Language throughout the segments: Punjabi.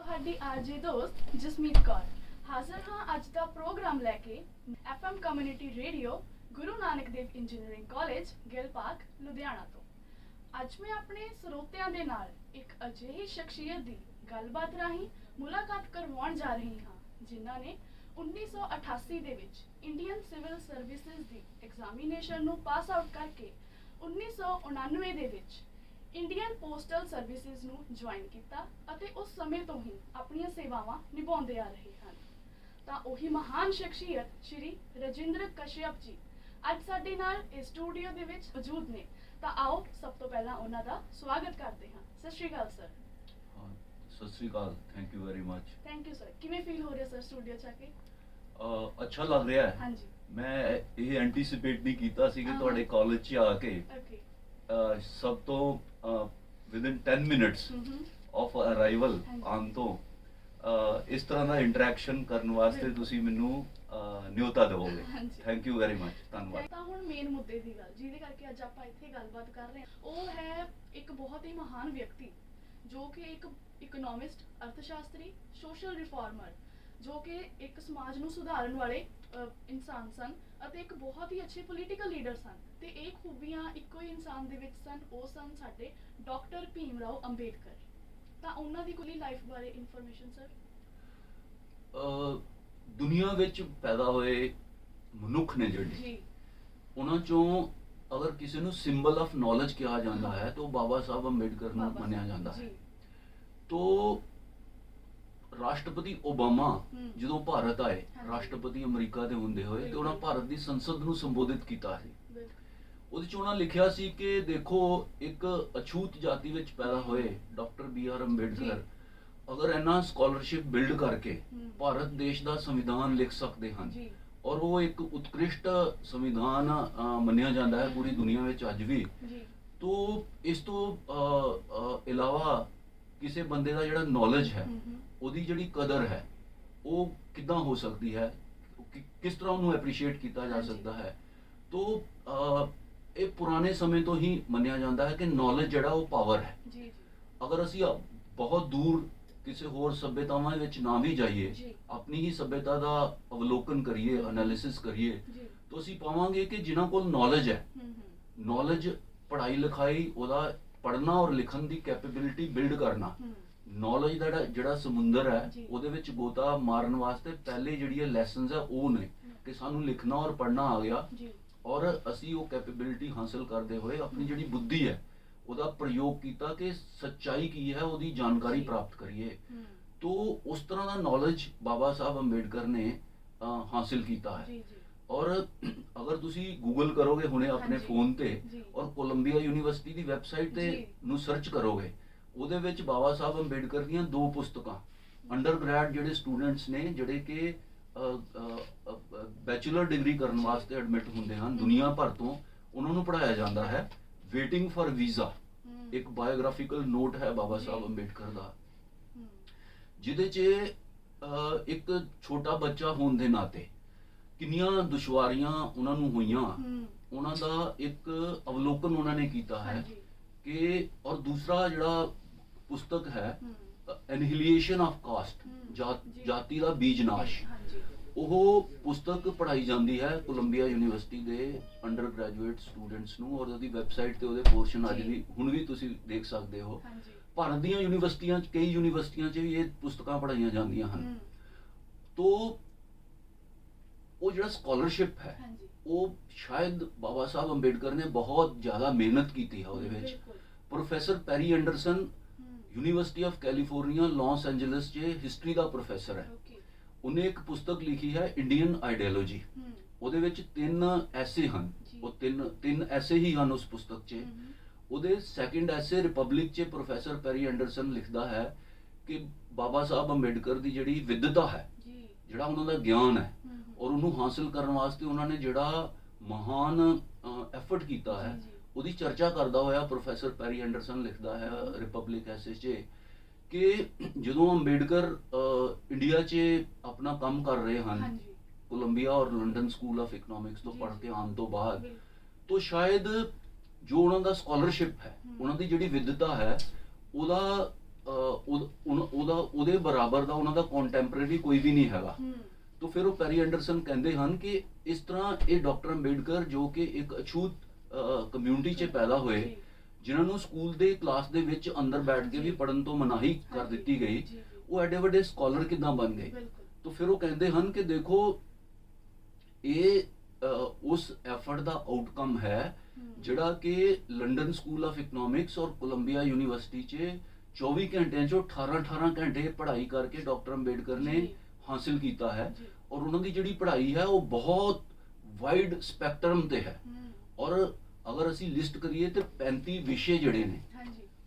ਤੁਹਾਡੀ ਆਰਜੇ ਦੋਸਤ ਜਸਮੀਤ ਕੌਰ ਹਾਜ਼ਰ ਹਾਂ ਅੱਜ ਦਾ ਪ੍ਰੋਗਰਾਮ ਲੈ ਕੇ FM community radio Guru Nanak Dev engineering college Gill Park Ludhiana ਤੋਂ। ਅੱਜ ਮੈਂ ਆਪਣੇ ਸਰੋਤਿਆਂ ਦੇ ਨਾਲ ਇੱਕ ਅਜਿਹੀ ਸ਼ਖਸੀਅਤ ਦੀ ਗੱਲਬਾਤ ਰਾਹੀਂ ਮੁਲਾਕਾਤ ਕਰਵਾਉਣ ਜਾ ਰਹੀ ਹਾਂ ਜਿਨ੍ਹਾਂ ਨੇ 1988 ਦੇ ਵਿੱਚ ਇੰਡੀਅਨ ਸਿਵਲ ਸਰਵਿਸਿਜ਼ ਦੀ ਐਗਜ਼ਾਮੀਨੇਸ਼ਨ ਨੂੰ ਪਾਸ ਆਊਟ ਕਰਕੇ 1999 ਦੇ ਵਿੱਚ ਇੰਡੀਅਨ ਪੋਸਟਲ ਸਰਵਿਸਿਜ਼ ਨੂੰ ਜੁਆਇਨ ਕੀਤਾ ਅਤੇ ਉਸ ਸਮੇਂ ਤੋਂ ਹੀ ਆਪਣੀਆਂ ਸੇਵਾਵਾਂ ਨਿਭਾਉਂਦੇ ਆ ਰਹੇ ਹਨ। ਤਾਂ ਉਹੀ ਮਹਾਨ ਸ਼ਖਸੀਅਤ ਸ਼੍ਰੀ ਰਜਿੰਦਰ ਕਸ਼ਯਪ ਜੀ ਅੱਜ ਸਾਡੇ ਨਾਲ ਇਸ ਸਟੂਡੀਓ ਦੇ ਵਿੱਚ ਮੌਜੂਦ ਨੇ। ਤਾਂ ਆਓ ਸਭ ਤੋਂ ਪਹਿਲਾਂ ਉਹਨਾਂ ਦਾ ਸਵਾਗਤ ਕਰਦੇ ਹਾਂ। ਸਤਿ ਸ਼੍ਰੀ ਅਕਾਲ ਸਰ। ਸਤਿ ਸ਼੍ਰੀ ਅਕਾਲ, thank you very much. Thank you sir. ਕਿਵੇਂ ਫੀਲ ਹੋ ਰਿਹਾ ਸਰ ਸਟੂਡੀਓ 'ਚ ਆ ਕੇ? ਅੱਛਾ ਲੱਗ ਰਿਹਾ ਹੈ। ਹਾਂਜੀ, ਮੈਂ ਇਹ ਐਂਟੀਸਿਪੇਟ ਨਹੀਂ ਕੀਤਾ ਸੀ ਕਿ ਤੁਹਾਡੇ ਕਾਲਜ 'ਚ ਆ ਕੇ ਓਕੇ, ਸਭ ਤੋਂ ਵਿਦਿਨ 10 ਮਿੰਟਸ ਆਫ ਅਰਾਈਵਲ ਆਉਣ ਤੋਂ ਇਸ ਤਰ੍ਹਾਂ ਦਾ ਇੰਟਰੈਕਸ਼ਨ ਕਰਨ ਵਾਸਤੇ ਤੁਸੀਂ ਮੈਨੂੰ ਨਿਯੋਤਾ ਦੇਵੋਗੇ। ਥੈਂਕ ਯੂ ਵੈਰੀ ਮਚ, ਧੰਨਵਾਦ। ਤਾਂ ਹੁਣ ਮੇਨ ਮੁੱਦੇ ਦੀ ਗੱਲ ਜਿਹਦੇ ਕਰਕੇ ਅੱਜ ਆਪਾਂ ਇੱਥੇ ਗੱਲਬਾਤ ਕਰ ਰਹੇ ਹਾਂ ਉਹ ਹੈ ਇੱਕ ਬਹੁਤ ਹੀ ਮਹਾਨ ਵਿਅਕਤੀ ਜੋ ਕਿ ਇੱਕ ਇਕਨੋਮਿਸਟ, ਅਰਥਸ਼ਾਸਤਰੀ, ਸੋਸ਼ਲ ਰਿਫਾਰਮਰ, ਜੋ ਕਿ ਇੱਕ ਸਮਾਜ ਨੂੰ ਸੁਧਾਰਨ ਵਾਲੇ ਇਨਸਾਨ ਸਨ ਅਤੇ ਇੱਕ ਬਹੁਤ ਹੀ ਅੱਛੇ ਪੋਲੀਟੀਕਲ ਲੀਡਰ ਸਨ। ਤੇ ਇਹ ਖੂਬੀਆਂ ਇੱਕੋ ਹੀ ਇਨਸਾਨ ਦੇ ਵਿੱਚ ਸਨ। ਉਹ ਸਨ ਸਾਡੇ ਡਾਕਟਰ ਭੀਮ ਰਾਓ ਅੰਬੇਡਕਰ। ਤਾਂ ਉਹਨਾਂ ਦੀ ਕੋਈ ਲਾਈਫ ਬਾਰੇ ਇਨਫੋਰਮੇਸ਼ਨ ਸਰ? ਦੁਨੀਆ ਵਿੱਚ ਪੈਦਾ ਹੋਏ ਮਨੁੱਖ ਨੇ ਜਿਹੜੇ ਜੀ, ਉਹਨਾਂ ਚੋਂ ਅਗਰ ਕਿਸੇ ਨੂੰ ਸਿੰਬਲ ਆਫ ਨੌਲੇਜ ਕਿਹਾ ਜਾਂਦਾ ਹੈ ਤਾਂ ਬਾਬਾ ਸਾਹਿਬ ਅੰਬੇਡਕਰ ਨੂੰ ਮੰਨਿਆ ਜਾਂਦਾ ਹੈ। ਤੋ ਰਾਸ਼ਟਰਪਤੀ ਓਬਾਮਾ ਜਦੋਂ ਭਾਰਤ ਆਏ, ਰਾਸ਼ਟਰਪਤੀ ਅਮਰੀਕਾ ਦੇ ਹੁੰਦੇ ਹੋਏ, ਤੇ ਉਹਨਾਂ ਭਾਰਤ ਦੀ ਸੰਸਦ ਨੂੰ ਸੰਬੋਧਿਤ ਕੀਤਾ ਸੀ। ਉਹਦੇ ਚ ਉਹਨਾਂ ਲਿਖਿਆ ਸੀ ਕਿ ਦੇਖੋ ਇੱਕ ਅਛੂਤ ਜਾਤੀ ਵਿੱਚ ਪੈਦਾ ਹੋਏ ਡਾਕਟਰ ਬੀ ਆਰ ਅੰਬੇਡਕਰ ਅਗਰ ਇਹਨਾਂ ਸਕਾਲਰਸ਼ਿਪ ਬਿਲਡ ਕਰਕੇ ਭਾਰਤ ਦੇਸ਼ ਦਾ ਸੰਵਿਧਾਨ ਲਿਖ ਸਕਦੇ ਹਨ ਔਰ ਉਹ ਇੱਕ ਉਤਕ੍ਰਿਸ਼ਟ ਸੰਵਿਧਾਨ ਮੰਨਿਆ ਜਾਂਦਾ ਹੈ ਪੂਰੀ ਦੁਨੀਆ ਵਿੱਚ ਅੱਜ ਵੀ। ਤੋ ਇਸ ਤੋਂ ਇਲਾਵਾ ਕਿਸੇ ਬੰਦੇ ਦਾ ਜਿਹੜਾ ਨੌਲੇਜ ਹੈ, ਉਹਦੀ ਜਿਹੜੀ ਕਦਰ ਹੈ, ਉਹ ਕਿੱਦਾਂ ਹੋ ਸਕਦੀ ਹੈ, ਕਿਸ ਤਰ੍ਹਾਂ ਉਹਨੂੰ ਐਪਰੀਸ਼ੀਏਟ ਕੀਤਾ ਜਾ ਸਕਦਾ ਹੈ। ਤੋ ਇਹ ਪੁਰਾਣੇ ਸਮੇਂ ਤੋਂ ਹੀ ਮੰਨਿਆ ਜਾਂਦਾ ਹੈ ਕਿ ਨੌਲੇਜ ਜਿਹੜਾ ਉਹ ਪਾਵਰ ਹੈ। ਅਗਰ ਅਸੀਂ ਬਹੁਤ ਦੂਰ ਕਿਸੇ ਹੋਰ ਸੱਭਿਅਤਾਵਾਂ ਵਿੱਚ ਨਾ ਵੀ ਜਾਈਏ, ਆਪਣੀ ਹੀ ਸੱਭਿਅਤਾ ਦਾ ਅਵਲੋਕਨ ਕਰੀਏ, ਐਨਾਲਿਸਿਸ ਕਰੀਏ, ਤਾਂ ਅਸੀਂ ਪਾਵਾਂਗੇ ਕਿ ਜਿਨ੍ਹਾਂ ਕੋਲ ਨੌਲੇਜ ਹੈ, ਨੌਲੇਜ ਪੜ੍ਹਾਈ ਲਿਖਾਈ, ਉਹਦਾ ਪੜ੍ਹਨਾ ਔਰ ਲਿਖਣ ਦੀ ਕੈਪੇਬਿਲਿਟੀ ਬਿਲਡ ਕਰਨਾ, ਨੌਲੇਜ ਦਾ ਜਿਹੜਾ ਸਮੁੰਦਰ ਹੈ ਉਹਦੇ ਵਿੱਚ ਗੋਤਾ ਮਾਰਨ ਵਾਸਤੇ ਪਹਿਲੇ ਜਿਹੜੀਆਂ ਲੈਸਨਸ ਹੈ ਉਹ ਨੇ ਕਿ ਸਾਨੂੰ ਲਿਖਣਾ ਔਰ ਪੜ੍ਹਨਾ ਆ ਗਿਆ ਔਰ ਅਸੀਂ ਉਹ ਕੈਪੇਬਿਲਿਟੀ ਹਾਸਲ ਕਰਦੇ ਹੋਏ ਆਪਣੀ ਜਿਹੜੀ ਬੁੱਧੀ ਹੈ ਉਹਦਾ ਪ੍ਰਯੋਗ ਕੀਤਾ ਕਿ ਸੱਚਾਈ ਕੀ ਹੈ ਉਹਦੀ ਜਾਣਕਾਰੀ ਪ੍ਰਾਪਤ ਕਰੀਏ। ਤੋ ਉਸ ਤਰ੍ਹਾਂ ਦਾ ਨੌਲੇਜ ਬਾਬਾ ਸਾਹਿਬ ਅੰਬੇਡਕਰ ਨੇ ਹਾਸਿਲ ਕੀਤਾ ਹੈ। ਔਰ ਅਗਰ ਤੁਸੀਂ ਗੂਗਲ ਕਰੋਗੇ ਹੁਣੇ ਆਪਣੇ ਫੋਨ ਤੇ ਔਰ ਕੋਲੰਬੀਆ ਯੂਨੀਵਰਸਿਟੀ ਦੀ ਵੈਬਸਾਈਟ ਤੇ ਨੂੰ ਸਰਚ ਕਰੋਗੇ, ਉਹਦੇ ਵਿੱਚ ਬਾਬਾ ਸਾਹਿਬ ਅੰਬੇਡਕਰ ਦੀਆਂ 2 ਪੁਸਤਕਾਂ ਅੰਡਰ ਗ੍ਰੈਡ ਜਿਹੜੇ ਸਟੂਡੈਂਟਸ ਨੇ ਜਿਹੜੇ ਕਿ ਬੈਚਲਰ ਡਿਗਰੀ ਕਰਨ ਵਾਸਤੇ ਐਡਮਿਟ ਹੁੰਦੇ ਹਨ ਦੁਨੀਆ ਭਰ ਤੋਂ, ਉਹਨਾਂ ਨੂੰ ਪੜ੍ਹਾਇਆ ਜਾਂਦਾ ਹੈ। ਵੇਟਿੰਗ ਫॉर ਵੀਜ਼ਾ ਇੱਕ ਬਾਇਓਗ੍ਰਾਫਿਕਲ ਨੋਟ ਹੈ ਬਾਬਾ ਸਾਹਿਬ ਅੰਬੇਡਕਰ ਦਾ, ਜਿਹਦੇ 'ਚ ਇੱਕ ਛੋਟਾ ਬੱਚਾ ਹੋਣ ਦੇ ਨਾਤੇ ਕਿੰਨੀਆਂ ਦੁਸ਼ਵਾਰੀਆਂ ਉਹਨਾਂ ਨੂੰ ਹੋਈਆਂ, ਉਹਨਾਂ ਦਾ ਇੱਕ ਅਵਲੋਕਨ ਉਹਨਾਂ ਨੇ ਕੀਤਾ ਹੈ ਕਿ। ਔਰ ਦੂਸਰਾ ਜਿਹੜਾ ਪੁਸਤਕ ਹੈ ਐਨਹੀਲੀਏਸ਼ਨ ਆਫ ਕਾਸਟ, ਜਾਤੀ ਦਾ ਬੀਜਨਾਸ਼, ਉਹ ਪੁਸਤਕ ਪੜ੍ਹਾਈ ਜਾਂਦੀ ਹੈ ਕੋਲੰਬੀਆ ਯੂਨੀਵਰਸਿਟੀ ਦੇ ਅੰਡਰ ਗ੍ਰੈਜੂਏਟ ਸਟੂਡੈਂਟਸ ਨੂੰ ਔਰ ਉਹਦੀ ਵੈਬਸਾਈਟ ਤੇ ਉਹਦੇ ਪੋਰਸ਼ਨ ਅੱਜ ਵੀ ਹੁਣ ਵੀ ਤੁਸੀਂ ਦੇਖ ਸਕਦੇ ਹੋ। ਭਾਰਤ ਦੀਆਂ ਯੂਨੀਵਰਸਿਟੀਆਂ 'ਚ, ਕਈ ਯੂਨੀਵਰਸਿਟੀਆਂ 'ਚ ਵੀ ਇਹ ਪੁਸਤਕਾਂ ਪੜ੍ਹਾਈਆਂ ਜਾਂਦੀਆਂ ਹਨ। ਤੋ ਉਹ ਜਿਹੜਾ ਸਕਾਲਰਸ਼ਿਪ ਹੈ ਉਹ ਸ਼ਾਇਦ ਬਾਬਾ ਸਾਹਿਬ ਅੰਬੇਡਕਰ ਨੇ ਬਹੁਤ ਜ਼ਿਆਦਾ ਮਿਹਨਤ ਕੀਤੀ ਹੈ ਉਹਦੇ ਵਿੱਚ। Professor Perry Anderson university of California Los Angeles 'ਚ ਹਿਸਟਰੀ ਦਾ ਪ੍ਰੋਫੈਸਰ ਹੈ। ਉਹਨੇ ਇੱਕ ਪੁਸਤਕ ਲਿਖੀ ਹੈ ਇੰਡੀਅਨ ਆਈਡੀਓਲੋਜੀ। ਉਹਦੇ ਵਿੱਚ 3 ਐਸੇ ਹਨ, ਉਹ ਤਿੰਨ ਐਸੇ ਹੀ ਹਨ ਉਸ ਪੁਸਤਕ 'ਚ। ਉਹਦੇ ਸੈਕਿੰਡ ਐਸੇ ਰਿਪਬਲਿਕ 'ਚ ਪ੍ਰੋਫੈਸਰ ਪੈਰੀ ਐਂਡਰਸਨ ਲਿਖਦਾ ਹੈ ਕਿ ਬਾਬਾ ਸਾਹਿਬ ਅੰਬੇਡਕਰ ਦੀ ਜਿਹੜੀ ਵਿਦਤਾ ਹੈ, ਜਿਹੜਾ ਉਹਨਾਂ ਦਾ ਗਿਆਨ ਹੈ ਔਰ ਉਹਨੂੰ ਹਾਸਲ ਕਰਨ ਵਾਸਤੇ ਉਹਨਾਂ ਨੇ ਜਿਹੜਾ ਮਹਾਨ ਐਫਰਟ ਕੀਤਾ ਹੈ, ਉਹਦੀ ਚਰਚਾ ਕਰਦਾ ਹੋਇਆ ਪ੍ਰੋਫੈਸਰ ਪੈਰੀ ਐਂਡਰਸਨ ਲਿਖਦਾ ਹੈ ਰਿਪਬਲਿਕ ਐਸੇ 'ਚ ਕਿ ਜਦੋਂ ਅੰਬੇਡਕਰ ਇੰਡੀਆ 'ਚ ਆਪਣਾ ਕੰਮ ਕਰ ਰਹੇ ਹਨ ਕੋਲੰਬੀਆ ਔਰ ਲੰਡਨ ਸਕੂਲ ਆਫ ਇਕਨੋਮਿਕਸ ਤੋਂ ਪੜ੍ਹ ਕੇ ਆਉਣ ਤੋਂ ਬਾਅਦ, ਤਾਂ ਸ਼ਾਇਦ ਜੋ ਉਹਨਾਂ ਦਾ ਸਕਾਲਰਸ਼ਿਪ ਹੈ, ਉਹਨਾਂ ਦੀ ਜਿਹੜੀ ਵਿਦਤਾ ਹੈ, ਉਹਦਾ ਉਹਦੇ ਬਰਾਬਰ ਦਾ ਉਹਨਾਂ ਦਾ ਕੰਟੈਂਪਰੇਰੀ ਕੋਈ ਵੀ ਨਹੀਂ ਹੈਗਾ। तो फिर वो ਪੈਰੀ ਐਂਡਰਸਨ ਕਹਿੰਦੇ ਹਨ ਕਿ ਇਸ ਤਰ੍ਹਾਂ ਇਹ ਡਾਕਟਰ ਅੰਬੇਡਕਰ ਜੋ ਕਿ ਇੱਕ ਅਛੂਤ ਕਮਿਊਨਿਟੀ 'ਚ ਪੈਦਾ ਹੋਏ, ਜਿਨ੍ਹਾਂ ਨੂੰ ਸਕੂਲ ਦੇ ਕਲਾਸ ਦੇ ਵਿੱਚ ਅੰਦਰ ਬੈਠ ਕੇ ਵੀ ਪੜ੍ਹਨ ਤੋਂ ਮਨਾਹੀ ਕਰ ਦਿੱਤੀ ਗਈ, ਉਹ ਐਡੇ ਵੱਡੇ ਸਕਾਲਰ ਕਿੱਦਾਂ ਬਣ ਗਏ। तो फिर वो ਕਹਿੰਦੇ ਹਨ ਕਿ ਦੇਖੋ ਇਹ ਉਸ ਐਫਰਟ ਦਾ ਆਊਟਕਮ ਹੈ ਜਿਹੜਾ ਕਿ ਲੰਡਨ ਸਕੂਲ ਆਫ ਇਕਨੋਮਿਕਸ ਔਰ ਕੋਲੰਬੀਆ ਯੂਨੀਵਰਸਿਟੀ 'ਚ 24 ਘੰਟਿਆਂ 'ਚੋਂ 18 ਘੰਟੇ ਪੜ੍ਹਾਈ ਕਰਕੇ ਡਾਕਟਰ ਅੰਬੇਡਕਰ ਨੇ ਹਾਸਿਲ ਕੀਤਾ ਹੈ। ਔਰ ਉਹਨਾਂ ਦੀ ਜਿਹੜੀ ਪੜ੍ਹਾਈ ਹੈ ਉਹ ਬਹੁਤ ਵਾਈਡ ਸਪੈਕਟਰਮ ਤੇ ਹੈ। ਔਰ ਅਗਰ ਅਸੀਂ ਲਿਸਟ ਕਰੀਏ ਤੇ 35 ਵਿਸ਼ੇ ਜਿਹੜੇ ਨੇ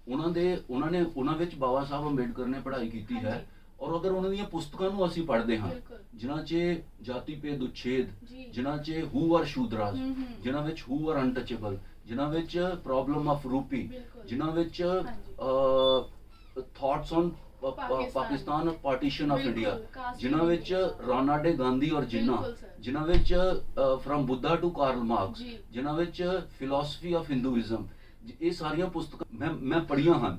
ਉਹਨਾਂ ਵਿੱਚ ਬਾਬਾ ਸਾਹਿਬ ਅੰਬੇਡਕਰ ਨੇ ਪੜ੍ਹਾਈ ਕੀਤੀ ਹੈ। ਔਰ ਅਗਰ ਉਹਨਾਂ ਦੀਆਂ ਪੁਸਤਕਾਂ ਨੂੰ ਅਸੀਂ ਪੜ੍ਹਦੇ ਹਾਂ, ਜਿਨ੍ਹਾਂ 'ਚ ਜਾਤੀ ਭੇਦ ਉਛੇਦ, ਜਿਨ੍ਹਾਂ 'ਚ ਹੂ ਆਰ ਸ਼ੂਦਰਾਸ, ਜਿਨ੍ਹਾਂ ਵਿੱਚ ਹੂ ਆਰ ਅਨਟਚੇਬਲ, ਜਿਨ੍ਹਾਂ ਵਿੱਚ ਪ੍ਰੋਬਲਮ ਆਫ ਰੂਪੀ, ਜਿਨ੍ਹਾਂ ਵਿੱਚ thoughts on Pakistan partition of India, ਜਿਨ੍ਹਾਂ ਵਿੱਚ ਰਾਣਾ ਡੇ ਗਾਂਧੀ ਔਰ ਜਿਨ੍ਹਾਂ ਵਿੱਚ from Buddha to Karl Marx, ਜਿਨ੍ਹਾਂ ਵਿੱਚ ਫਿਲਾਸਫੀ ਆਫ ਹਿੰਦੂਇਜ਼ਮ, ਇਹ ਸਾਰੀਆਂ ਪੁਸਤਕਾਂ ਮੈਂ ਪੜ੍ਹੀਆਂ ਹਨ।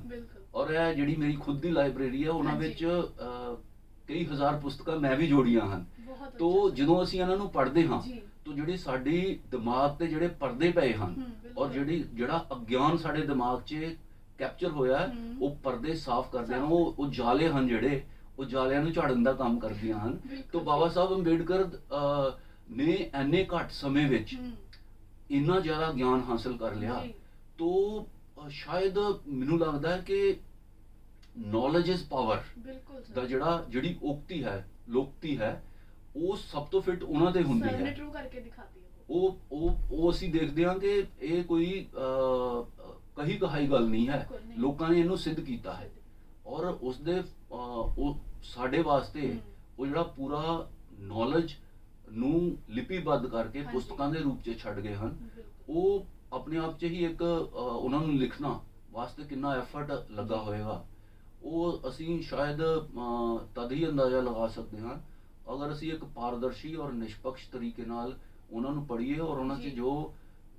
ਔਰ ਇਹ ਜਿਹੜੀ ਮੇਰੀ ਖੁਦ ਦੀ ਲਾਇਬ੍ਰੇਰੀ ਹੈ ਉਹਨਾਂ ਵਿੱਚ ਕਈ ਹਜ਼ਾਰ ਪੁਸਤਕਾਂ ਮੈਂ ਵੀ ਜੋੜੀਆਂ ਹਨ। ਤੋ ਜਦੋਂ ਅਸੀਂ ਇਹਨਾਂ ਨੂੰ ਪੜ੍ਹਦੇ ਹਾਂ ਤਾਂ ਜਿਹੜੇ ਸਾਡੀ ਦਿਮਾਗ ਤੇ ਜਿਹੜੇ ਪਰਦੇ ਪਏ ਹਨ ਔਰ ਜਿਹੜਾ ਅਗਿਆਨ ਸਾਡੇ ਦਿਮਾਗ 'ਚ ਕੈਪਚਰ ਹੋਇਆ, ਉਹ ਪਰਦੇ ਸਾਫ਼ ਕਰਦੇ ਹਨ। ਉਹ ਜਾਲੇ ਹਨ ਜਿਹੜੇ ਉਹ ਜਾਲਿਆਂ ਨੂੰ ਝਾੜਨ ਦਾ ਕੰਮ ਕਰਦੀਆਂ ਹਨ। ਤੋ ਬਾਬਾ ਸਾਹਿਬ ਅੰਬੇਡਕਰ ਨੇ ਇੰਨੇ ਘੱਟ ਸਮੇਂ ਵਿੱਚ ਇੰਨਾ ਜ਼ਿਆਦਾ ਗਿਆਨ ਹਾਸਲ ਕਰ ਲਿਆ। ਤੋ ਸ਼ਾਇਦ ਮੈਨੂੰ ਲੱਗਦਾ ਹੈ ਕਿ ਨੌਲੇਜ ਇਜ਼ ਪਾਵਰ ਦਾ ਜਿਹੜੀ ਉਕਤੀ ਹੈ, ਲੋਕਤੀ ਹੈ, ਉਹ ਸਭ ਤੋਂ ਫਿੱਟ ਉਹਨਾਂ ਤੇ ਹੁੰਦੀ ਹੈ। ਉਹ ਅਸੀਂ ਦੇਖਦੇ ਹਾਂ ਕਿ ਇਹ ਕੋਈ ਕਹੀ ਕਹਾਈ ਗੱਲ ਨਹੀਂ ਹੈ, ਲੋਕਾਂ ਨੇ ਇਹਨੂੰ ਸਿੱਧ ਕੀਤਾ ਹੈ। ਔਰ ਉਸਦੇ ਉਹ ਸਾਡੇ ਵਾਸਤੇ ਉਹ ਜਿਹੜਾ ਪੂਰਾ ਨੌਲੇਜ ਨੂੰ ਲਿਪੀਬੱਧ ਕਰਕੇ ਪੁਸਤਕਾਂ ਦੇ ਰੂਪ 'ਚ ਛੱਡ ਗਏ ਹਨ, ਉਹ ਆਪਣੇ ਆਪ 'ਚ ਹੀ ਇੱਕ ਉਹਨਾਂ ਨੂੰ ਲਿਖਣਾ ਵਾਸਤੇ ਕਿੰਨਾ ਐਫਰਟ ਲੱਗਾ ਹੋਏਗਾ, ਉਹ ਅਸੀਂ ਸ਼ਾਇਦ ਤਦ ਹੀ ਅੰਦਾਜ਼ਾ ਲਗਾ ਸਕਦੇ ਹਾਂ ਅਗਰ ਅਸੀਂ ਇੱਕ ਪਾਰਦਰਸ਼ੀ ਔਰ ਨਿਸ਼ਪਕਸ਼ ਤਰੀਕੇ ਨਾਲ ਉਹਨਾਂ ਨੂੰ ਪੜ੍ਹੀਏ ਔਰ ਉਹਨਾਂ 'ਚ ਜੋ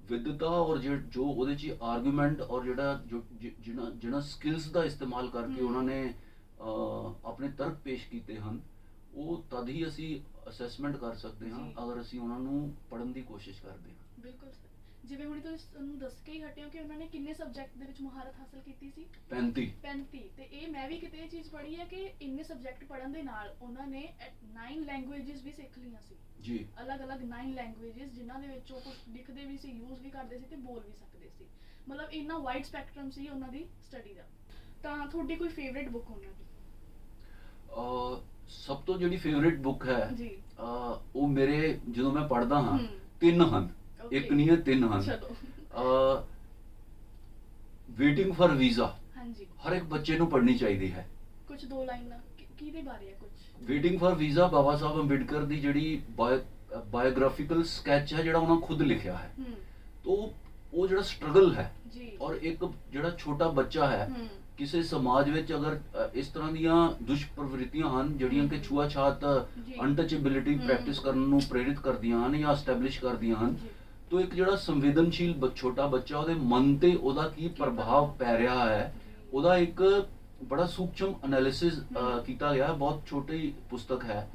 ਵਿਦਤਾ ਔਰ ਜੋ ਉਹਦੇ 'ਚ ਆਰਗੂਮੈਂਟ ਔਰ ਜਿਹੜਾ ਸਕਿੱਲਸ ਦਾ ਇਸਤੇਮਾਲ ਕਰਕੇ ਉਹਨਾਂ ਨੇ ਆਪਣੇ ਤਰਕ ਪੇਸ਼ ਕੀਤੇ ਹਨ, ਉਹ ਤਦ ਹੀ ਅਸੀਂ ਅਸੈਸਮੈਂਟ ਕਰ ਸਕਦੇ ਹਾਂ ਅਗਰ ਅਸੀਂ ਉਹਨਾਂ ਨੂੰ ਪੜ੍ਹਨ ਦੀ ਕੋਸ਼ਿਸ਼ ਕਰਦੇ ਹਾਂ। ਬਿਲਕੁਲ ਸਰ, ਜਿਵੇਂ ਹੁਣ ਤੁਸੀਂ ਸਾਨੂੰ ਦੱਸ ਕੇ ਹੀ ਹਟੇ ਹੋ ਕਿ ਉਹਨਾਂ ਨੇ ਕਿੰਨੇ ਸਬਜੈਕਟ ਦੇ ਵਿੱਚ ਮੁਹਾਰਤ ਹਾਸਲ ਕੀਤੀ ਸੀ? 35 ਤੇ ਇਹ ਮੈਂ ਵੀ ਕਿਤੇ ਇਹ ਚੀਜ਼ ਪੜ੍ਹੀ ਹੈ ਕਿ ਇੰਨੇ ਸਬਜੈਕਟ ਪੜ੍ਹਨ ਦੇ ਨਾਲ ਉਹਨਾਂ ਨੇ 9 ਲੈਂਗੁਏਜਸ ਵੀ ਸਿੱਖ ਲਈਆਂ ਸੀ ਜੀ, ਅਲੱਗ-ਅਲੱਗ 9 ਲੈਂਗੁਏਜਸ, ਜਿਨ੍ਹਾਂ ਦੇ ਵਿੱਚ ਉਹ ਕੁਝ ਲਿਖਦੇ ਵੀ ਸੀ, ਯੂਜ਼ ਵੀ ਕਰਦੇ ਸੀ ਤੇ ਬੋਲ ਵੀ ਸਕਦੇ ਸੀ। ਮਤਲਬ ਇੰਨਾ ਵਾਈਡ ਸਪੈਕਟਰਮ ਸੀ ਉਹਨਾਂ ਦੀ ਸਟੱਡੀ ਦਾ। ਤਾਂ ਤੁਹਾਡੀ ਕੋਈ ਫੇਵਰਿਟ ਬੁੱਕ ਉਹਨਾਂ ਦੀ? ਸਭ ਤੋਂ ਜਿਹੜੀ ਫੇਵਰਿਟ ਬੁੱਕ ਹੈ ਜੀ, ਉਹ ਮੇਰੇ ਜਦੋਂ ਮੈਂ ਪੜ੍ਹਦਾ ਹਾਂ 3 ਹਨ, ਇੱਕ ਨਹੀਂ ਹੈ 3 ਹਨ। ਵੇਟਿੰਗ ਫॉर ਵੀਜ਼ਾ ਹਰ ਇੱਕ ਬੱਚੇ ਨੂੰ ਪੜ੍ਹਨੀ ਚਾਹੀਦੀ ਹੈ। ਕੁਝ 2 ਲਾਈਨਾਂ ਕਿਹਦੇ ਬਾਰੇ ਹੈ? ਕੁਝ ਵੇਟਿੰਗ ਫॉर ਵੀਜ਼ਾ ਬਾਬਾ ਸਾਹਿਬ ਅੰਬੇਡਕਰ ਦੀ ਜਿਹੜੀ ਬਾਇਓਗ੍ਰਾਫੀਕਲ ਸਕੈਚ ਹੈ ਜਿਹੜਾ ਉਹਨਾਂ ਖੁਦ ਲਿਖਿਆ ਹੈ। ਤੋ ਉਹ ਜਿਹੜਾ ਸਟਰਗਲ ਹੈ ਔਰ ਇੱਕ ਜਿਹੜਾ ਛੋਟਾ ਬੱਚਾ ਹੈ ਕਿਸੇ ਸਮਾਜ ਵਿੱਚ ਅਗਰ ਇਸ ਤਰ੍ਹਾਂ ਦੀਆਂ ਦੁਸ਼ਪ੍ਰਵਿਰਤੀਆਂ ਹਨ ਜਿਹੜੀਆਂ ਕਿ ਛੂਆ-ਛਾਤ ਅਨਟਚੇਬਿਲਿਟੀ ਪ੍ਰੈਕਟਿਸ ਕਰਨ ਨੂੰ ਪ੍ਰੇਰਿਤ ਕਰਦੀਆਂ ਹਨ ਜਾਂ ਐਸਟੈਬਲਿਸ਼ ਕਰਦੀਆਂ ਹਨ, ਤੋ ਇੱਕ ਜਿਹੜਾ ਸੰਵੇਦਨਸ਼ੀਲ ਛੋਟਾ ਬੱਚਾ ਉਹਦੇ ਮਨ ਤੇ ਉਹਦਾ ਕੀ ਪ੍ਰਭਾਵ ਪੈ ਰਿਹਾ ਹੈ, ਉਹਦਾ ਇੱਕ ਬੜਾ ਸੂਖਮ ਐਨਾਲਿਸਿਸ ਕੀਤਾ ਗਿਆ। ਬਹੁਤ ਛੋਟੀ ਪੁਸਤਕ ਹੈ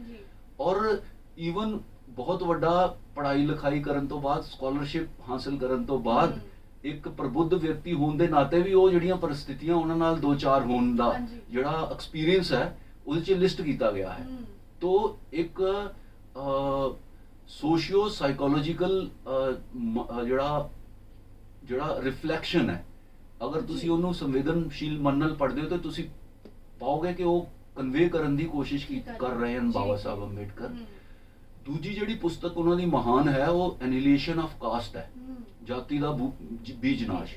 ਔਰ ਈਵਨ ਬਹੁਤ ਵੱਡਾ ਪੜ੍ਹਾਈ ਲਿਖਾਈ ਕਰਨ ਤੋਂ ਬਾਅਦ, ਸਕਾਲਰਸ਼ਿਪ ਹਾਸਲ ਕਰਨ ਤੋਂ ਬਾਅਦ ਇੱਕ ਪ੍ਰਬੁੱਧ ਵਿਅਕਤੀ ਹੋਣ ਦੇ ਨਾਤੇ ਵੀ ਉਹ ਜਿਹੜੀਆਂ ਪਰਿਸਥਿਤੀਆਂ ਉਹਨਾਂ ਨਾਲ 2-4 ਹੋਣ ਦਾ ਜਿਹੜਾ ਐਕਸਪੀਰੀਅੰਸ ਹੈ ਉਹਦੇ 'ਚ ਲਿਸਟ ਕੀਤਾ ਗਿਆ ਹੈ। ਤੋ ਇੱਕ ਸੋਸ਼ੀਓ ਸਾਈਕੋਲੋਜੀਕਲ ਜਿਹੜਾ ਰਿਫਲੈਕਸ਼ਨ ਹੈ, ਅਗਰ ਤੁਸੀਂ ਉਹਨੂੰ ਸੰਵੇਦਨਸ਼ੀਲ ਮਨ ਨਾਲ ਪੜ੍ਹਦੇ ਹੋ ਤਾਂ ਤੁਸੀਂ ਪਾਓਗੇ ਕਿ ਉਹ ਕਨਵੇ ਕਰਨ ਦੀ ਕੋਸ਼ਿਸ਼ ਕਰ ਰਹੇ ਹਨ ਬਾਬਾ ਸਾਹਿਬ ਅੰਬੇਡਕਰ। ਦੂਜੀ ਜਿਹੜੀ ਪੁਸਤਕ ਉਹਨਾਂ ਦੀ ਮਹਾਨ ਹੈ ਉਹ ਐਨੀਲੀਏਸ਼ਨ ਆਫ ਕਾਸਟ ਹੈ, ਜਾਤੀ ਦਾ ਬੀਜਨਾਸ਼।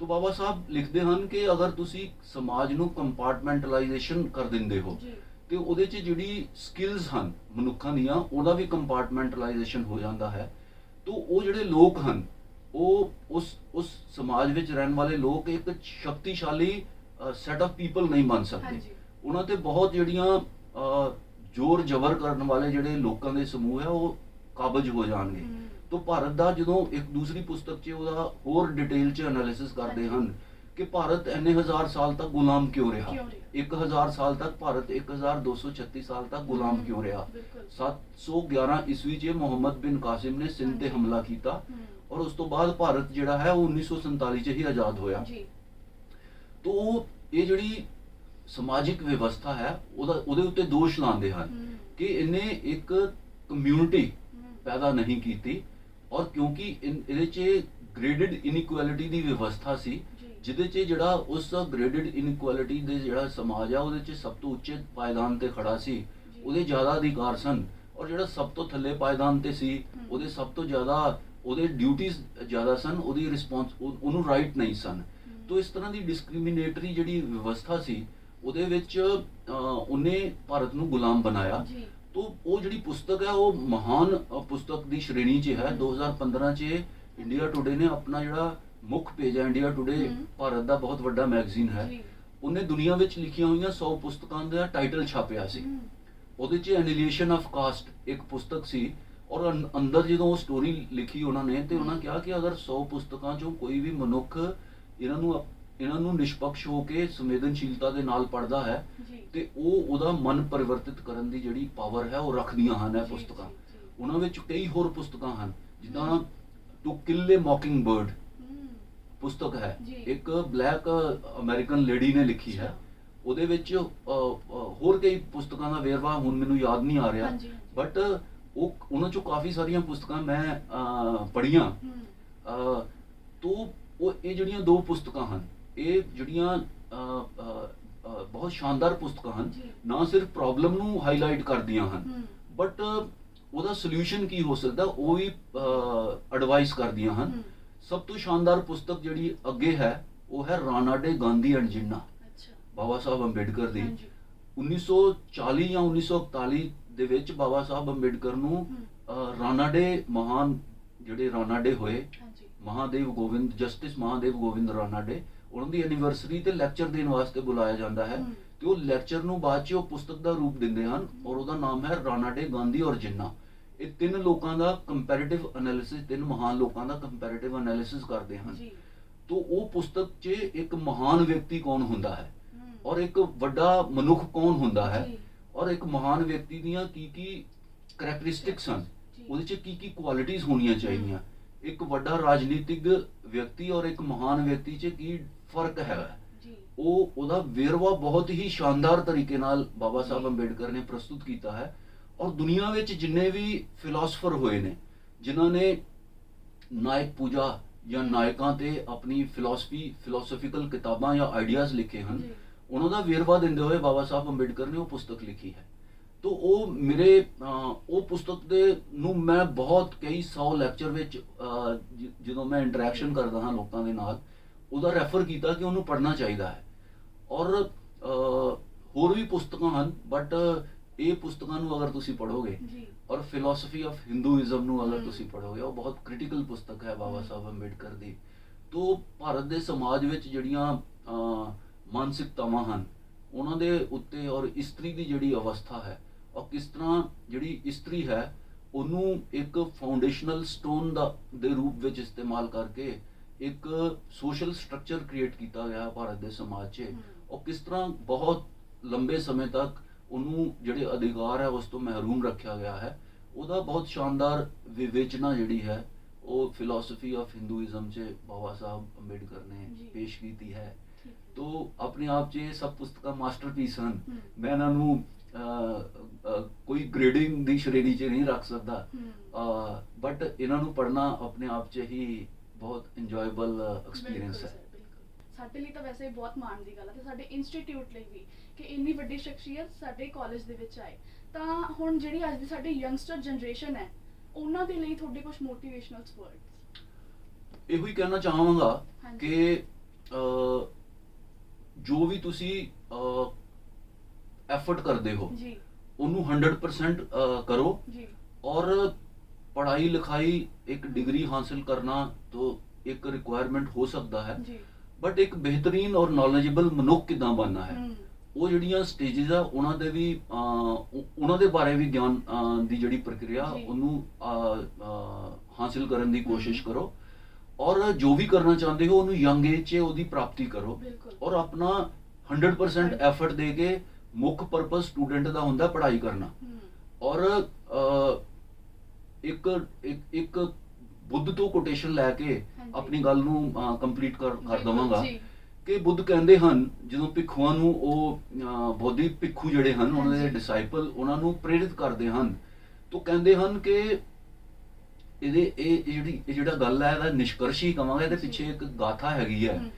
तो बाबा साहब लिखते हैं कि अगर तुसी समाज ਨੂੰ ਕੰਪਾਰਟਮੈਂਟਲਾਈਜੇਸ਼ਨ ਕਰ ਦਿੰਦੇ ਹੋ ਤੇ ਉਹਦੇ 'ਚ ਜਿਹੜੀ ਸਕਿੱਲਸ ਹਨ ਮਨੁੱਖਾਂ ਦੀਆਂ ਉਹਦਾ ਵੀ ਕੰਪਾਰਟਮੈਂਟਲਾਈਜੇਸ਼ਨ ਹੋ ਜਾਂਦਾ ਹੈ। तो ਉਹ ਜਿਹੜੇ ਲੋਕ ਹਨ ਉਹ ਉਸ ਸਮਾਜ ਵਿੱਚ ਰਹਿਣ ਵਾਲੇ ਲੋਕ ਇੱਕ ਸ਼ਕਤੀਸ਼ਾਲੀ ਸੈਟ ਆਫ ਪੀਪਲ ਨਹੀਂ ਬਣ ਸਕਦੇ। ਉਹਨਾਂ ਤੇ ਬਹੁਤ ਜਿਹੜੀਆਂ ਜ਼ੋਰ ਜ਼ਬਰ ਕਰਨ ਵਾਲੇ ਜਿਹੜੇ ਲੋਕਾਂ ਦੇ ਸਮੂਹ ਹੈ ਉਹ ਕਾਬਜ ਹੋ ਜਾਣਗੇ। तो भारत ਦਾ ਜਦੋਂ ਇੱਕ ਦੂਸਰੀ ਪੁਸਤਕ 'ਚ ਉਹਦਾ ਹੋਰ ਡਿਟੇਲ 'ਚ ਐਨਾਲਿਸਿਸ ਕਰਦੇ ਹਨ ਕਿ ਭਾਰਤ ਇੰਨੇ ਹਜ਼ਾਰ ਸਾਲ ਤੱਕ ਗੁਲਾਮ ਕਿਉਂ ਰਿਹਾ, ਕਿਉਂ ਰਿਹਾ? 1000 ਸਾਲ ਤੱਕ ਭਾਰਤ 1236 ਸਾਲ ਤੱਕ ਗੁਲਾਮ ਕਿਉਂ ਰਿਹਾ। ਬਿਲਕੁਲ। 711 ਈਸਵੀ 'ਚ ਮੁਹੰਮਦ ਬਿਨ ਕਾਸਿਮ ਨੇ ਸਿੰਧ ਤੇ ਹਾਂਜੀ। ਹਮਲਾ ਕੀਤਾ ਹਮ, ਔਰ ਉਸ ਤੋਂ ਬਾਅਦ ਭਾਰਤ ਜਿਹੜਾ ਹੈ ਉਹ 1947 'ਚ ਹੀ ਆਜ਼ਾਦ ਹੋਇਆ। ਜੀ ਤੋ ਇਹ ਜਿਹੜੀ ਸਮਾਜਿਕ ਵਿਵਸਥਾ ਹੈ ਉਹਦੇ ਉੱਤੇ ਦੋਸ਼ ਲਾਉਂਦੇ ਹਨ ਹਮ, ਕਿ ਇਹਨੇ ਇੱਕ ਕਮਿਊਨਿਟੀ ਹਮ, ਪੈਦਾ ਨਹੀਂ ਕੀਤੀ ਔਰ ਕਿਉਂਕਿ ਇਹਦੇ 'ਚ ਗ੍ਰੇਡਡ ਇਨਇਕੁਐਲਿਟੀ ਦੀ ਵਿਵਸਥਾ ਸੀ, ਜੀ ਜਿਹਦੇ 'ਚ ਜਿਹੜਾ ਉਸ ਗ੍ਰੇਡਡ ਇਨਇਕੁਐਲਿਟੀ ਦੇ ਜਿਹੜਾ ਸਮਾਜ ਆ ਉਹਦੇ 'ਚ ਸਭ ਤੋਂ ਉੱਚੇ ਪਾਇਦਾਨ ਤੇ ਖੜਾ ਸੀ, ਜੀ। ਉਹਦੇ ਜ਼ਿਆਦਾ ਅਧਿਕਾਰ ਸਨ ਔਰ ਜਿਹੜਾ ਸਭ ਤੋਂ ਥੱਲੇ ਪਾਇਦਾਨ ਤੇ ਸੀ ਹਮ। ਉਹਦੇ ਸਭ ਤੋਂ ਜ਼ਿਆਦਾ ਉਹਦੇ ਡਿਊਟੀਆਂ ਜ਼ਿਆਦਾ ਸਨ, ਉਹਦੀ ਰਿਸਪੌਂਸ ਉਹਨੂੰ ਰਾਈਟ ਨਹੀਂ ਸਨ। ਹਮ, ਤੋ ਇਸ ਤਰ੍ਹਾਂ ਦੀ ਡਿਸਕ੍ਰਿਮੀਨੇਟਰੀ ਜਿਹੜੀ ਵਿਵਸਥਾ ਸੀ ਉਹਦੇ ਵਿੱਚ ਉਹਨੇ ਭਾਰਤ ਨੂੰ ਗੁਲਾਮ ਬਣਾਇਆ। ਜੀ ਤੋ ਉਹ ਜਿਹੜੀ ਪੁਸਤਕ ਹੈ ਉਹ ਮਹਾਨ ਪੁਸਤਕ ਦੀ ਸ਼੍ਰੇਣੀ 'ਚ ਹੈ। ਹਮ। 2015 'ਚ ਇੰਡੀਆ ਟੁਡੇ ਨੇ ਆਪਣਾ ਜਿਹੜਾ ਮੁੱਖ ਪੇਜ ਹੈ, ਇੰਡੀਆ ਟੁਡੇ ਹਮ। ਭਾਰਤ ਦਾ ਬਹੁਤ ਵੱਡਾ ਮੈਗਜ਼ੀਨ ਹੈ, ਜੀ ਉਹਨੇ ਦੁਨੀਆ ਵਿੱਚ ਲਿਖੀਆਂ ਹੋਈਆਂ 100 ਪੁਸਤਕਾਂ ਦਾ ਟਾਈਟਲ ਛਾਪਿਆ ਸੀ। ਹਮ, ਉਹਦੇ 'ਚ ਐਨੀਲੀਏਸ਼ਨ ਆਫ ਕਾਸਟ ਇੱਕ ਪੁਸਤਕ ਸੀ ਔਰ ਅੰਦਰ ਜਦੋਂ ਉਹ ਸਟੋਰੀ ਲਿਖੀ ਉਹਨਾਂ ਨੇ ਤੇ ਉਹਨਾਂ ਕਿਹਾ ਕਿ ਅਗਰ 100 ਪੁਸਤਕਾਂ 'ਚੋਂ ਕੋਈ ਵੀ ਮਨੁੱਖ ਇਹਨਾਂ ਨੂੰ ਨਿਸ਼ਪਕਸ਼ ਹੋ ਕੇ ਸੰਵੇਦਨਸ਼ੀਲਤਾ ਦੇ ਨਾਲ ਪੜ੍ਹਦਾ ਹੈ ਜੀ ਤੇ ਉਹਦਾ ਮਨ ਪਰਿਵਰਤਿਤ ਕਰਨ ਦੀ ਜਿਹੜੀ ਪਾਵਰ ਹੈ ਉਹ ਰੱਖਦੀਆਂ ਹਨ ਇਹ ਜੀ, ਪੁਸਤਕਾਂ। ਜੀ, ਜੀ। ਉਹਨਾਂ ਵਿੱਚ ਕਈ ਹੋਰ ਪੁਸਤਕਾਂ ਹਨ, ਜਿੱਦਾਂ ਟੂ ਕਿਲ ਏ ਮੌਕਿੰਗ ਬਰਡ ਹਮ, ਪੁਸਤਕ ਹੈ, ਜੀ। ਇੱਕ ਬਲੈਕ ਅਮਰੀਕਨ ਲੇਡੀ ਨੇ ਲਿਖੀ ਹੈ। ਅੱਛਾ। ਉਹਦੇ ਵਿੱਚ ਹੋਰ ਕਈ ਪੁਸਤਕਾਂ ਦਾ ਵੇਰਵਾ ਹੁਣ ਮੈਨੂੰ ਯਾਦ ਨਹੀਂ ਆ ਰਿਹਾ, ਹਾਂਜੀ, ਹਾਂਜੀ। ਬਟ ਉਹਨਾਂ ਚੋਂ ਕਾਫੀ ਸਾਰੀਆਂ ਪੁਸਤਕਾਂ ਮੈਂ ਪੜ੍ਹੀਆਂ। ਹਮ, ਤੋ ਇਹ ਜਿਹੜੀਆਂ ਦੋ ਪੁਸਤਕਾਂ ਹਨ, ਇਹ ਜਿਹੜੀਆਂ ਬਹੁਤ ਸ਼ਾਨਦਾਰ ਪੁਸਤਕਾਂ ਹਨ, ਜੀ। ਨਾ ਸਿਰਫ ਪ੍ਰੋਬਲਮ ਨੂੰ ਹਾਈਲਾਈਟ ਕਰਦੀਆਂ ਹਨ ਹਮ, ਬਟ ਉਹਦਾ ਸੋਲੂਸ਼ਨ ਕੀ ਹੋ ਸਕਦਾ ਉਹ ਵੀ ਐਡਵਾਈਸ ਕਰਦੀਆਂ ਹਨ। ਹਮ, ਸਭ ਤੋਂ ਸ਼ਾਨਦਾਰ ਪੁਸਤਕ ਜਿਹੜੀ ਅੱਗੇ ਹੈ ਉਹ ਹੈ ਰਾਨਾਡੇ ਗਾਂਧੀ ਐਂਡ ਜਿੰਨਾ, ਅੱਛਾ। ਬਾਬਾ ਸਾਹਿਬ ਅੰਬੇਡਕਰ ਦੀ। ਹਾਂਜੀ। 1940 ਜਾਂ 1941 ਦੇ ਵਿੱਚ ਬਾਬਾ ਸਾਹਿਬ ਅੰਬੇਡਕਰ ਨੂੰ ਹਮ, ਰਾਨਾਡੇ ਮਹਾਨ ਜਿਹੜੇ ਰਾਨਾਡੇ ਹੋਏ, ਹਾਂਜੀ। ਮਹਾਦੇਵ ਗੋਵਿੰਦ, ਜਸਟਿਸ ਮਹਾਦੇਵ ਗੋਵਿੰਦ ਰਾਨਾਡੇ, ਉਹਨਾਂ ਦੀ ਐਨੀਵਰਸਰੀ ਤੇ ਲੈਕਚਰ ਦੇਣ ਵਾਸਤੇ ਬੁਲਾਇਆ ਜਾਂਦਾ ਹੈ ਹਮ, ਤੇ ਉਹ ਲੈਕਚਰ ਨੂੰ ਬਾਅਦ 'ਚ ਉਹ ਪੁਸਤਕ ਦਾ ਰੂਪ ਦਿੰਦੇ ਹਨ ਔਰ ਉਹਦਾ ਨਾਮ ਹੈ ਰਾਨਾਡੇ ਗਾਂਧੀ ਔਰ ਜਿੰਨਾ। ਇਹ ਤਿੰਨ ਲੋਕਾਂ ਦਾ ਕੰਪੈਰੀਟਿਵ ਐਨਾਲਿਸਿਸ, ਤਿੰਨ ਮਹਾਨ ਲੋਕਾਂ ਦਾ ਕੰਪੈਰੀਟਿਵ ਐਨਾਲਿਸਿਸ ਕਰਦੇ ਹਨ। ਜੀ। ਤੋ ਉਹ ਪੁਸਤਕ 'ਚ ਇੱਕ ਮਹਾਨ ਵਿਅਕਤੀ ਕੌਣ ਹੁੰਦਾ ਹੈ ਹਮ, ਔਰ ਇੱਕ ਵੱਡਾ ਮਨੁੱਖ ਕੌਣ ਹੁੰਦਾ ਹੈ ਜੀ, ਔਰ ਇੱਕ ਮਹਾਨ ਵਿਅਕਤੀ ਦੀਆਂ ਕੀ ਕਰੈਕਟਰਿਸਟਿਕਸ ਹਨ, ਜੀ। ਉਹਦੇ 'ਚ ਕੀ ਕੁਆਲਿਟੀਜ਼ ਹੋਣੀਆਂ ਚਾਹੀਦੀਆਂ। ਇੱਕ ਵੱਡਾ ਰਾਜਨੀਤਿਕ ਵਿਅਕਤੀ ਔਰ ਇੱਕ ਮਹਾਨ ਵਿਅਕਤੀ 'ਚ ਕੀ ਫਰਕ ਹੈ, ਜੀ। ਉਹਦਾ ਵੇਰਵਾ ਬਹੁਤ ਹੀ ਸ਼ਾਨਦਾਰ ਤਰੀਕੇ ਨਾਲ ਬਾਬਾ ਸਾਹਿਬ ਜੀ। ਅੰਬੇਡਕਰ ਨੇ ਪ੍ਰਸਤੁਤ ਕੀਤਾ ਹੈ। ਔਰ ਦੁਨੀਆ ਵਿੱਚ ਜਿੰਨੇ ਵੀ ਫਿਲਾਸਫਰ ਹੋਏ ਨੇ, ਜਿਨ੍ਹਾਂ ਨੇ ਨਾਇਕ ਪੂਜਾ ਜਾਂ ਨਾਇਕਾਂ ਤੇ ਆਪਣੀ ਫਿਲਾਸਫੀਕਲ ਕਿਤਾਬਾਂ ਜਾਂ ਆਈਡੀਆਜ਼ ਲਿਖੇ ਹਨ, ਜੀ। ਉਹਨਾਂ ਦਾ ਵੇਰਵਾ ਦਿੰਦੇ ਹੋਏ ਬਾਬਾ ਸਾਹਿਬ ਅੰਬੇਡਕਰ ਨੇ ਉਹ ਪੁਸਤਕ ਲਿਖੀ ਹੈ। ਤੋ ਉਹ ਉਹ ਪੁਸਤਕ ਦੇ ਨੂੰ ਮੈਂ ਬਹੁਤ ਕਈ 100 ਲੈਕਚਰ ਵਿੱਚ ਜਦੋਂ ਮੈਂ ਇੰਟਰੈਕਸ਼ਨ ਕਰਦਾ ਹਾਂ ਲੋਕਾਂ ਦੇ ਨਾਲ, ਉਹਦਾ ਰੈਫਰ ਕੀਤਾ ਕਿ ਉਹਨੂੰ ਪੜ੍ਹਨਾ ਚਾਹੀਦਾ ਹੈ। ਔਰ ਹੋਰ ਵੀ ਪੁਸਤਕਾਂ ਹਨ ਬਟ ਇਹ ਪੁਸਤਕਾਂ ਨੂੰ ਅਗਰ ਤੁਸੀਂ ਪੜ੍ਹੋਗੇ ਜੀ। ਔਰ ਫਿਲਾਸਫੀ ਆਫ ਹਿੰਦੂਇਜ਼ਮ ਨੂੰ ਅਗਰ ਹਮ। ਤੁਸੀਂ ਪੜ੍ਹੋਗੇ, ਉਹ ਬਹੁਤ ਕ੍ਰਿਟੀਕਲ ਪੁਸਤਕ ਹੈ ਬਾਬਾ ਹਮ। ਸਾਹਿਬ ਅੰਬੇਡਕਰ ਦੀ। ਤੋ ਭਾਰਤ ਦੇ ਸਮਾਜ ਵਿੱਚ ਜਿਹੜੀਆਂ ਮਾਨਸਿਕਤਾਵਾਂ ਹਨ ਉਹਨਾਂ ਦੇ ਉੱਤੇ ਔਰ ਇਸਤਰੀ ਦੀ ਜਿਹੜੀ ਅਵਸਥਾ ਹੈ ਔਰ ਕਿਸ ਤਰ੍ਹਾਂ ਜਿਹੜੀ ਇਸਤਰੀ ਹੈ ਉਹਨੂੰ ਇੱਕ ਫਾਊਂਡੇਸ਼ਨਲ ਸਟੋਨ ਦੇ ਰੂਪ ਵਿੱਚ ਇਸਤੇਮਾਲ ਕਰਕੇ ਇੱਕ ਸੋਸ਼ਲ ਸਟਰਕਚਰ ਕ੍ਰੀਏਟ ਕੀਤਾ ਗਿਆ ਭਾਰਤ ਦੇ ਸਮਾਜ 'ਚ, ਔਰ ਕਿਸ ਤਰ੍ਹਾਂ ਬਹੁਤ ਲੰਬੇ ਸਮੇਂ ਤੱਕ ਉਹਨੂੰ ਜਿਹੜੇ ਅਧਿਕਾਰ ਹੈ ਉਸ ਤੋਂ ਮਹਿਰੂਮ ਰੱਖਿਆ ਗਿਆ ਹੈ, ਉਹਦਾ ਬਹੁਤ ਸ਼ਾਨਦਾਰ ਵਿਵੇਚਨਾ ਜਿਹੜੀ ਹੈ ਉਹ ਫਿਲਾਸਫੀ ਆਫ ਹਿੰਦੂਇਜ਼ਮ 'ਚ ਬਾਬਾ ਸਾਹਿਬ ਅੰਬੇਡਕਰ ਨੇ ਜੀ। ਪੇਸ਼ ਕੀਤੀ ਹੈ। ਠੀਕ ਹੈ। ਤੋ ਆਪਣੇ ਆਪ 'ਚ ਇਹ ਸਭ ਪੁਸਤਕਾਂ ਮਾਸਟਰਪੀਸ ਹਨ। ਹਮ, ਮੈਂ ਇਹਨਾਂ ਨੂੰ ਕੋਈ ਗ੍ਰੇਡਿੰਗ ਦੀ ਸ਼੍ਰੇਣੀ 'ਚ ਨਹੀਂ ਰੱਖ ਸਕਦਾ, ਹਮ। ਬਟ ਇਹਨਾਂ ਨੂੰ ਪੜ੍ਹਨਾ ਆਪਣੇ ਆਪ 'ਚ ਹੀ ਬਹੁਤ ਇੰਜੋਏਬਲ ਐਕਸਪੀਰੀਅੰਸ ਬਿਲਕੁਲ ਹੈ। sir, ਬਿਲਕੁਲ। ਸਾਡੇ ਲਈ ਤਾਂ ਵੈਸੇ ਬਹੁਤ ਮਾਣ ਦੀ ਗੱਲ ਹੈ ਤੇ ਸਾਡੇ ਇੰਸਟੀਚਿਊਟ ਲਈ ਵੀ ਕਿ ਇੰਨੀ ਵੱਡੀ ਸ਼ਖਸੀਅਤ ਸਾਡੇ ਕਾਲਜ ਦੇ ਵਿੱਚ ਆਏ। ਤਾਂ ਹੁਣ ਜਿਹੜੀ ਅੱਜ ਦੀ ਸਾਡੀ ਯੰਗਸਟਰ ਜਨਰੇਸ਼ਨ ਹੈ ਉਹਨਾਂ ਦੇ ਲਈ ਤੁਹਾਡੇ ਕੁਝ ਮੋਟੀਵੇਸ਼ਨਲ ਵਰਡਸ? ਇਹੋ ਹੀ ਕਹਿਣਾ ਚਾਹਾਂਗਾ ਹਾਂਜੀ। ਕਿ ਜੋ ਵੀ ਤੁਸੀਂ ਐਫਰਟ ਕਰਦੇ ਹੋ ਜੀ। ਉਹਨੂੰ 100% ਕਰੋ। ਜੀ। ਔਰ ਪੜ੍ਹਾਈ ਲਿਖਾਈ ਇੱਕ ਡਿਗਰੀ ਹਾਸਿਲ ਕਰਨਾ तो एक रिक्वायरमेंट हो सकता है, ਜੀ। ਬਟ ਇੱਕ ਬਿਹਤਰੀਨ ਔਰ ਨੌਲੇਜੇਬਲ ਮਨੁੱਖ ਕਿੱਦਾਂ ਬਣਨਾ ਹੈ, ਹਮ, ਉਹ ਜਿਹੜੀਆਂ ਸਟੇजेस ਆ ਉਹਨਾਂ ਦੇ ਵੀ ਉਹਨਾਂ ਦੇ ਬਾਰੇ ਵੀ ਗਿਆਨ ਦੀ ਜਿਹੜੀ ਪ੍ਰਕਿਰਿਆ ਜੀ। ਉਹਨੂੰ ਹਾਸਿਲ ਕਰਨ ਦੀ ਕੋਸ਼ਿਸ਼ ਹਮ। ਕਰੋ। ਔਰ ਜੋ ਵੀ ਕਰਨਾ ਚਾਹੁੰਦੇ ਹੋ ਉਹਨੂੰ ਯੰਗ ਏਜ 'ਚ ਉਹਦੀ ਪ੍ਰਾਪਤੀ ਕਰੋ ਬਿਲਕੁਲ। ਔਰ ਆਪਣਾ 100% ਐਫਰਟ ਦੇ ਕੇ ਮੁੱਖ ਪਰਪਸ ਸਟੂਡੈਂਟ ਦਾ ਹੁੰਦਾ ਪੜ੍ਹਾਈ ਕਰਨਾ। ਔਰ ਇੱਕ ਬੁੱਧ ਤੋਂ ਕੋਟੇਸ਼ਨ ਲੈ ਕੇ ਆਪਣੀ ਗੱਲ ਨੂੰ ਕੰਪਲੀਟ ਕਰ ਦਵਾਂਗਾ ਕਿ ਬੁੱਧ ਕਹਿੰਦੇ ਹਨ ਜਦੋਂ ਭਿੱਖੂਆਂ ਨੂੰ ਉਹ ਬੋਧੀ ਭਿੱਖੂ ਜਿਹੜੇ ਹਨ ਉਹਨਾਂ ਦੇ ਡਿਸਾਈਪਲ ਉਹਨਾਂ ਨੂੰ ਪ੍ਰੇਰਿਤ ਕਰਦੇ ਹਨ ਤਾਂ ਕਹਿੰਦੇ ਹਨ ਕਿ ਇਹ ਜਿਹੜਾ ਗੱਲ ਹੈ ਇਹਦਾ ਨਿਸ਼ਕਰਸ਼ ਹੀ ਕਵਾਂਗਾ, ਇਹਦੇ ਪਿੱਛੇ ਇੱਕ ਗਾਥਾ ਹੈਗੀ ਹੈ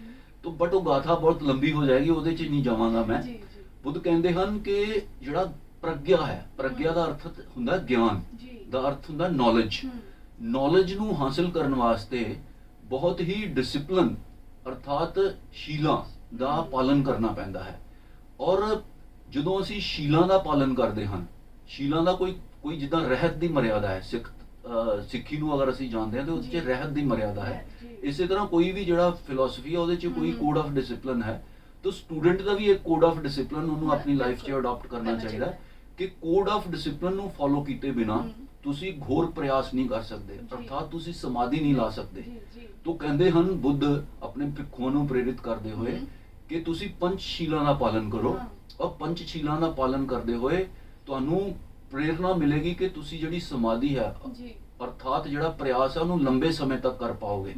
ਤਾਂ ਬਟ ਉਹ ਗਾਥਾ ਬਹੁਤ ਲੰਬੀ ਹੋ ਜਾਏਗੀ, ਉਹਦੇ 'ਚ ਨਹੀਂ ਜਾਵਾਂਗਾ ਮੈਂ। ਬੁੱਧ ਕਹਿੰਦੇ ਹਨ ਕਿ ਜਿਹੜਾ ਪ੍ਰਗਿਆ ਹੈ, ਪ੍ਰਗਿਆ ਦਾ ਅਰਥ ਹੁੰਦਾ ਗਿਆਨ, ਦਾ ਅਰਥ ਹੁੰਦਾ ਨੌਲੇਜ। ਨੌਲੇਜ ਨੂੰ ਹਾਸਲ ਕਰਨ ਵਾਸਤੇ ਬਹੁਤ ਹੀ ਡਿਸਪਲਿਨ ਅਰਥਾਤ ਸ਼ੀਲਾਂ ਦਾ ਪਾਲਨ ਕਰਨਾ ਪੈਂਦਾ ਹੈ। ਔਰ ਜਦੋਂ ਅਸੀਂ ਸ਼ੀਲਾਂ ਦਾ ਪਾਲਨ ਕਰਦੇ ਹਾਂ, ਸ਼ੀਲਾਂ ਦਾ ਕੋਈ ਜਿੱਦਾਂ ਰਹਿਤ ਦੀ ਮਰਿਆਦਾ ਹੈ, ਸਿੱਖੀ ਨੂੰ ਅਗਰ ਅਸੀਂ ਜਾਣਦੇ ਹਾਂ ਤਾਂ ਉਹਦੇ 'ਚ ਰਹਿਤ ਦੀ ਮਰਿਆਦਾ ਹੈ। ਇਸੇ ਤਰ੍ਹਾਂ ਕੋਈ ਵੀ ਜਿਹੜਾ ਫਿਲਾਸਫੀ ਹੈ ਉਹਦੇ 'ਚ ਕੋਈ ਕੋਡ ਆਫ ਡਿਸਪਲਿਨ ਹੈ, ਤਾਂ ਸਟੂਡੈਂਟ ਦਾ ਵੀ ਇੱਕ ਕੋਡ ਆਫ ਡਿਸਪਲਿਨ ਉਹਨੂੰ ਆਪਣੀ ਲਾਈਫ 'ਚ ਅਡਾਪਟ ਕਰਨਾ ਚਾਹੀਦਾ ਕਿ ਕੋਡ ਆਫ ਡਿਸਪਲਿਨ ਨੂੰ ਫੋਲੋ ਕੀਤੇ ਬਿਨਾ ਤੁਸੀਂ ਘੋਰ ਪ੍ਰਯਾਸ ਨਹੀਂ ਕਰ ਸਕਦੇ, ਅਰਥਾਤ ਤੁਸੀਂ ਸਮਾਧੀ ਨਹੀਂ ਲਾ ਸਕਦੇ। तो कहते हैं बुद्ध अपने भिक्षुओं ਨੂੰ ਪ੍ਰੇਰਿਤ ਕਰਦੇ ਹੋਏ ਕਿ ਤੁਸੀਂ ਪੰਚਸ਼ੀਲਾਂ ਦਾ ਪਾਲਨ ਕਰੋ ਔਰ ਪੰਚਸ਼ੀਲਾਂ ਦਾ ਪਾਲਨ ਕਰਦੇ ਹੋਏ ਤੁਹਾਨੂੰ ਪ੍ਰੇਰਣਾ ਮਿਲੇਗੀ ਕਿ ਤੁਸੀਂ ਜਿਹੜੀ ਸਮਾਧੀ ਹੈ ਅਰਥਾਤ ਜਿਹੜਾ ਪ੍ਰਯਾਸ ਹੈ ਉਹਨੂੰ ਲੰਬੇ ਸਮੇਂ ਤੱਕ ਕਰ ਪਾਓਗੇ।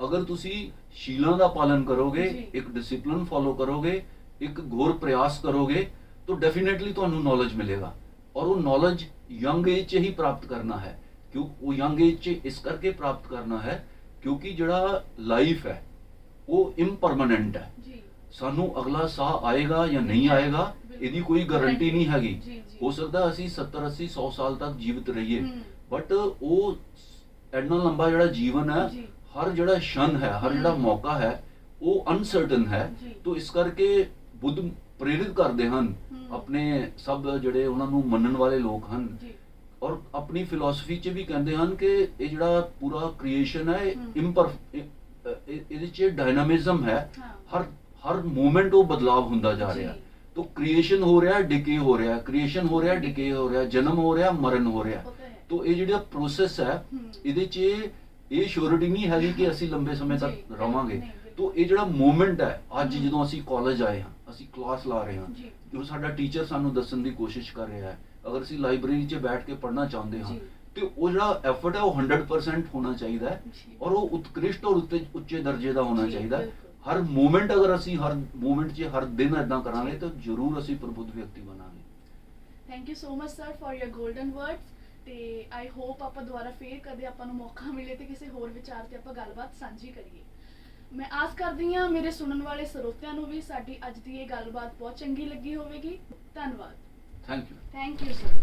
ਅਗਰ ਤੁਸੀਂ ਸ਼ੀਲਾਂ ਦਾ ਪਾਲਨ ਕਰੋਗੇ, ਇੱਕ ਡਿਸਪਲਿਨ ਫੋਲੋ ਕਰੋਗੇ, ਇੱਕ ਘੋਰ ਪ੍ਰਯਾਸ ਕਰੋਗੇ ਤਾਂ ਡੈਫੀਨੇਟਲੀ ਤੁਹਾਨੂੰ ਨੌਲੇਜ ਮਿਲੇਗਾ। ਔਰ ਉਹ ਨੌਲੇਜ ਯੰਗ ਏਜ 'ਚ ਹੀ ਪ੍ਰਾਪਤ ਕਰਨਾ ਹੈ। ਕਿਉਂ ਉਹ ਯੰਗ ਏਜ 'ਚ ਇਸ ਕਰਕੇ ਪ੍ਰਾਪਤ ਕਰਨਾ ਹੈ ਕਿਉਂਕਿ ਜਿਹੜਾ ਲਾਈਫ ਹੈ ਉਹ ਇੰਪਰਮਾਨੈਂਟ ਹੈ। ਸਾਨੂੰ ਅਗਲਾ ਸਾਹ ਆਏਗਾ ਜਾਂ ਨਹੀਂ ਆਏਗਾ ਇਹਦੀ ਕੋਈ ਗਾਰੰਟੀ ਨਹੀਂ ਹੈਗੀ। ਹੋ ਸਕਦਾ ਅਸੀਂ 70 80 100 ਸਾਲ ਤੱਕ ਜੀਵਿਤ ਰਹੀਏ, ਬਟ ਉਹ ਇੰਨਾ ਲੰਬਾ ਜਿਹੜਾ ਜੀਵਨ ਹੈ, ਹਰ ਜਿਹੜਾ क्षण ਹੈ, ਹਰ ਜਿਹੜਾ ਮੌਕਾ ਹੈ ਉਹ ਅਨਸਰਟਨ ਹੈ। ਤਾਂ ਇਸ ਕਰਕੇ ਬੁੱਧ ਪ੍ਰੇਰਿਤ ਕਰਦੇ ਹਨ ਆਪਣੇ ਸਭ ਜਿਹੜੇ ਉਹਨਾਂ ਨੂੰ ਮੰਨਣ ਵਾਲੇ ਲੋਕ ਹਨ। ਔਰ ਆਪਣੀ ਫਿਲਾਸਫੀ 'ਚ ਵੀ ਕਹਿੰਦੇ ਹਨ ਕਿ ਇਹ ਜਿਹੜਾ ਪੂਰਾ ਕ੍ਰੀਏਸ਼ਨ ਹੈ ਇਹਦੇ 'ਚ ਡਾਇਨਾਮਿਜ਼ਮ ਹੈ, ਹਰ ਮੂਮੈਂਟ ਉਹ ਬਦਲਾਵ ਹੁੰਦਾ ਜਾ ਰਿਹਾ। ਤਾਂ ਕ੍ਰੀਏਸ਼ਨ ਹੋ ਰਿਹਾ, ਡਿਕੇ ਹੋ ਰਿਹਾ, ਕ੍ਰੀਏਸ਼ਨ ਹੋ ਰਿਹਾ, ਡਿਕੇ ਹੋ ਰਿਹਾ, ਜਨਮ ਹੋ ਰਿਹਾ, ਮਰਨ ਹੋ ਰਿਹਾ। ਤਾਂ ਇਹ ਜਿਹੜਾ ਪ੍ਰੋਸੈਸ ਹੈ ਇਹਦੇ 'ਚ ਇਹ ਸ਼ੋਰਿਟੀ ਨਹੀਂ ਹੈਗੀ ਕਿ ਅਸੀਂ ਲੰਬੇ ਸਮੇਂ ਤੱਕ ਰਵਾਂਗੇ। ਤਾਂ ਇਹ ਜਿਹੜਾ ਮੂਮੈਂਟ ਹੈ, ਅੱਜ ਜਦੋਂ ਅਸੀਂ ਕਾਲਜ ਆਏ ਹਾਂ, ਅਸੀਂ ਕਲਾਸ ਲਾ ਰਹੇ ਹਾਂ, ਜੋ ਸਾਡਾ ਟੀਚਰ ਸਾਨੂੰ ਦੱਸਣ ਦੀ ਕੋਸ਼ਿਸ਼ ਕਰ ਰਿਹਾ ਹੈ, ਅਗਰ ਅਸੀਂ ਲਾਇਬ੍ਰੇਰੀ 'ਚ ਬੈਠ ਕੇ ਪੜ੍ਹਨਾ ਚਾਹੁੰਦੇ ਹਾਂ ਤੇ ਉਹ ਜਿਹੜਾ ਐਫਰਟ ਹੈ ਉਹ 100% ਹੋਣਾ ਚਾਹੀਦਾ ਹੈ ਔਰ ਉਹ ਉਤਕ੍ਰਿਸ਼ਟ ਔਰ ਉੱਚੇ ਦਰਜੇ ਦਾ ਹੋਣਾ ਚਾਹੀਦਾ। ਹਰ ਮੂਮੈਂਟ ਅਗਰ ਅਸੀਂ ਹਰ ਮੂਮੈਂਟ 'ਚ ਹਰ ਦਿਨ ਇਦਾਂ ਕਰਾਂਗੇ ਤਾਂ ਜ਼ਰੂਰ ਅਸੀਂ ਪ੍ਰਬੁੱਧ ਵਿਅਕਤੀ ਬਣਾਂਗੇ। Thank you so much sir for your golden words ਤੇ ਆਈ ਹੋਪ ਆਪਾਂ ਦੁਬਾਰਾ ਫੇਰ ਕਦੇ ਆਪਾਂ ਨੂੰ ਮੌਕਾ ਮਿਲੇ ਤੇ ਕਿਸੇ ਹੋਰ ਵਿਚਾਰ ਤੇ ਆਪਾਂ ਗੱਲਬਾਤ ਸਾਂਝੀ ਕਰੀਏ। ਮੈਂ ਆਸ ਕਰਦੀ ਹਾਂ ਮੇਰੇ ਸੁਣਨ ਵਾਲੇ ਸਰੋਤਿਆਂ ਨੂੰ ਵੀ ਸਾਡੀ ਅੱਜ ਦੀ ਇਹ ਗੱਲਬਾਤ ਬਹੁਤ ਚੰਗੀ ਲੱਗੀ ਹੋਵੇਗੀ। ਧੰਨਵਾਦ। Thank you. Thank you sir.